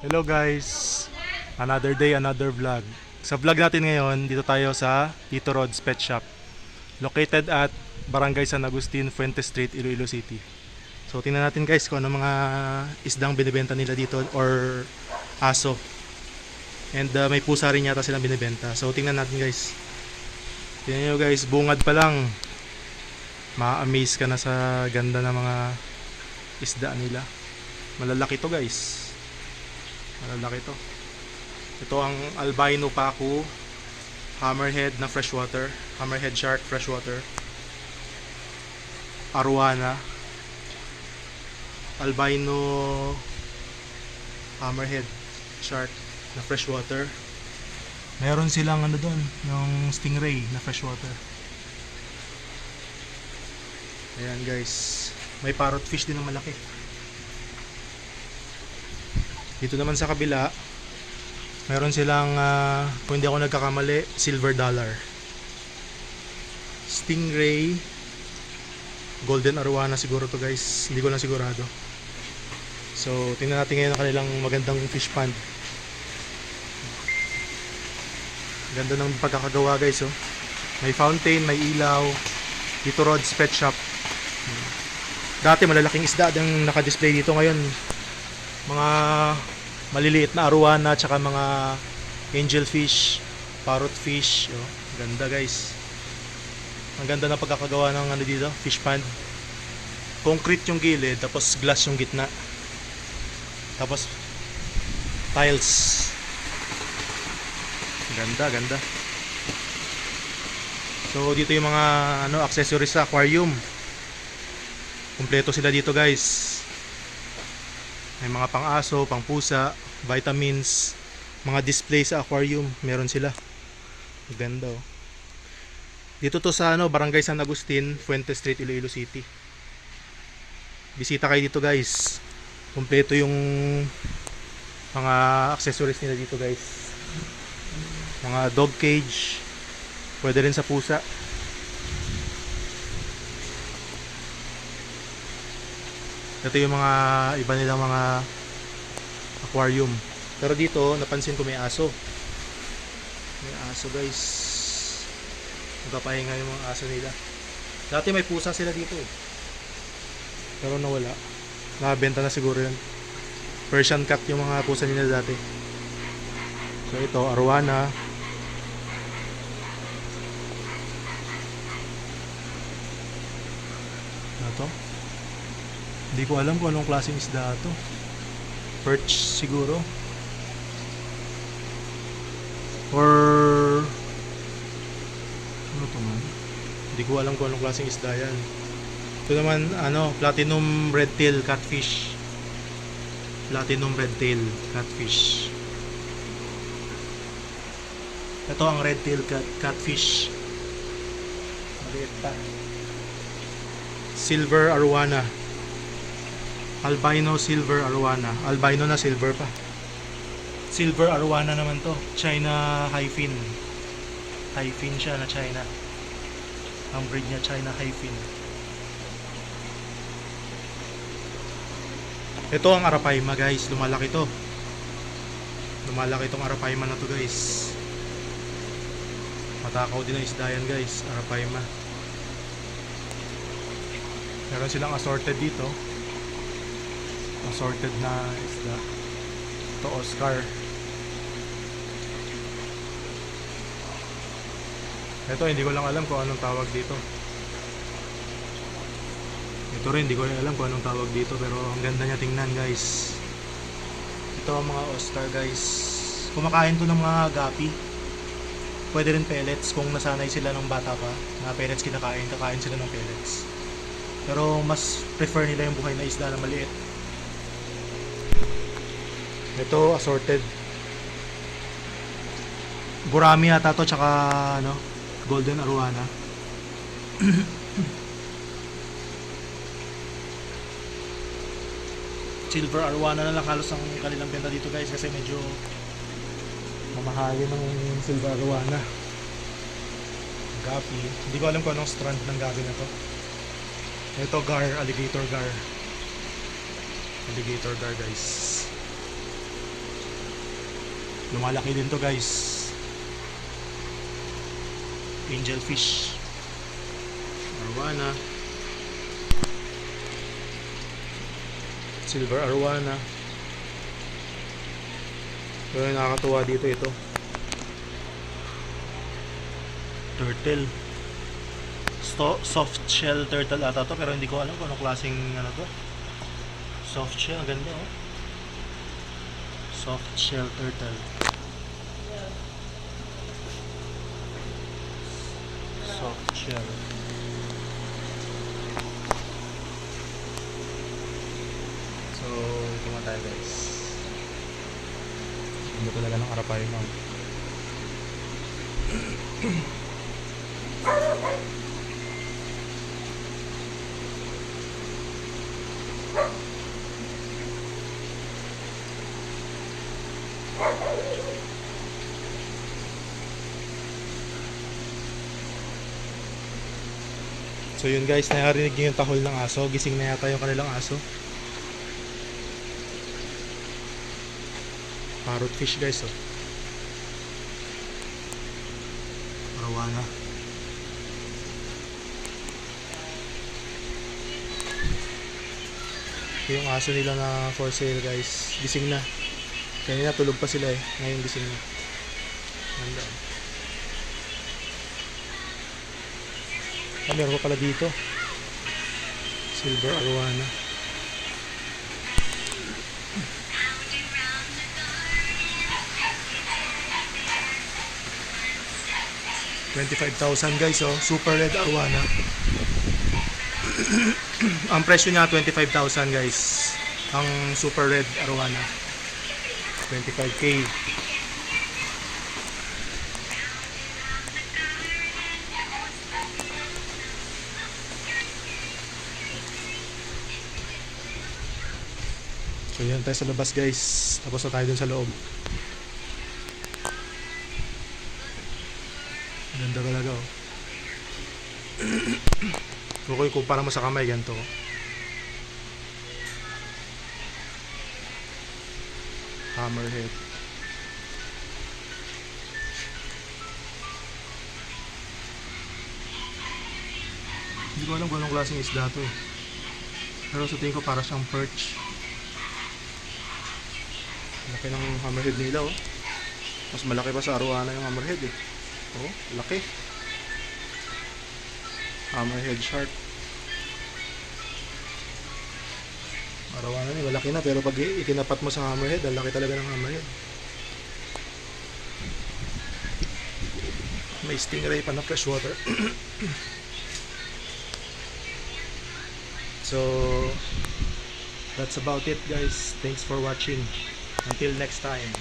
Hello guys! Another day, another vlog. Sa vlog natin ngayon, dito tayo sa Tito Rod's Pet Shop. Located at Barangay San Agustin, Fuentes Street, Iloilo City. So tingnan natin guys kung ano mga isdang binibenta nila dito or aso. And may pusa rin yata silang binibenta. So tingnan natin guys. Tingnan nyo guys, bungad pa lang. Ma-amaze ka na sa ganda ng mga isda nila. Malalaki to guys. Malalaki to. Ito ang albino pacu, hammerhead na freshwater, hammerhead shark freshwater, arowana, albino hammerhead shark na freshwater. Meron silang ano doon, yung stingray na freshwater. Ayan guys, may parrotfish din na malaki. Dito naman sa kabila, meron silang, kung hindi ako nagkakamali, silver dollar, stingray, golden arowana siguro to guys, hindi ko lang sigurado. So tingnan natin ngayon ang kanilang magandang fish pond. Ganda ng pagkakagawa guys, oh. May fountain, may ilaw. Tito Rod's Pet Shop. Dati malalaking isda ang naka-display dito, ngayon mga maliliit na arowana at saka mga angelfish, parrotfish, oh. Ganda guys. Ang ganda ng pagkakagawa ng ano dito, fish pond. Concrete yung gilid, tapos glass yung gitna. Tapos tiles. Ganda, ganda. So dito yung mga ano accessories sa aquarium. Kumpleto sila dito guys. May mga pang-aso, pang-pusa, vitamins, mga display sa aquarium, meron sila. Ganda, oh. Dito to sa ano, Barangay San Agustin, Fuentes Street, Iloilo City. Bisita kayo dito guys. Kumpleto yung mga accessories nila dito guys. Mga dog cage, pwede rin sa pusa. Ito yung mga iba nilang mga aquarium. Pero dito, napansin ko may aso. May aso guys. Nagpapahinga yung mga aso nila. Dati may pusa sila dito, eh. Pero nawala. Nakabenta na siguro yun. Persian cat yung mga pusa nila dati. So ito, arowana. Ano to? Hindi ko alam kung anong klaseng isda to. Perch siguro. Or ano to man? Hindi ko alam kung anong klaseng isda yan. Ito naman ano, platinum red-tail catfish. Platinum red-tail catfish. Ito ang red-tail catfish. Maliit pa. Silver arowana. Albino silver arowana. Albino na silver pa. Silver arowana naman to. China hyphin. Hyphin siya na China. Ang breed niya China hyphin. Ito ang arapaima guys. Lumalaki to. Lumalaki tong arapaima na to guys. Matakaw din ang isda yan guys. Arapaima. Meron silang assorted dito. Assorted na isda. Ito Oscar. Ito hindi ko lang alam kung anong tawag dito. Ito rin hindi ko rin alam kung anong tawag dito, pero ang ganda niya tingnan guys. Ito ang mga Oscar guys. Kumakain to ng mga gapi. Pwede rin pellets kung nasanay sila ng bata pa. Mga pellets kinakain, kakain sila ng pellets. Pero mas prefer nila yung buhay na isda na maliit. Ito assorted. Gurami yata to, tsaka ano, golden arowana. Silver arowana na lang halos ang kanilang benta dito guys, kasi medyo mamahalin ng silver arowana. Gapi. Hindi ko alam kung anong strand ng gapi na to. Ito gar, alligator gar. Alligator gar guys. Lumalaki din to guys. Angelfish. Arowana. Silver arowana. Pero yung nakakatuwa dito ito. Turtle. Soft shell turtle ata to, pero hindi ko alam kung anong klaseng ano to. Soft shell, ang ganda oh. Soft shell turtle. Soft shell. So, ito nga tayo guys. Ganda talaga ng Arapaima Mount. So yun guys, narinig niyo yung tahol ng aso. Gising na yata yung kanilang aso. Parrotfish guys oh. Arowana. Ito yung aso nila na for sale guys. Gising na. Kanina tulog pa sila eh. Ngayon gising na. Ganda. Ah, meron pa pala dito. Silver arowana. $25,000 guys oh. Super red arowana. Ang presyo niya 25,000 guys. Ang super red arowana. 25K. So yan tayo sa labas guys. Tapos na tayo dun sa loob. Ganda talaga oh. Okay, kumpara mo sa kamay, ganito. Hammerhead. Hindi ko alam kung anong klaseng isda to eh. Pero sa tingin ko para siyang perch. Laki ng hammerhead nila oh. Mas malaki pa sa arowana yung hammerhead eh. Oh, laki. Hammerhead shark. Arowana niya malaki na, pero pag itinapat mo sa hammerhead, ang laki talaga ng hammerhead. May stingray pa na freshwater. So that's about it guys. Thanks for watching. Until next time.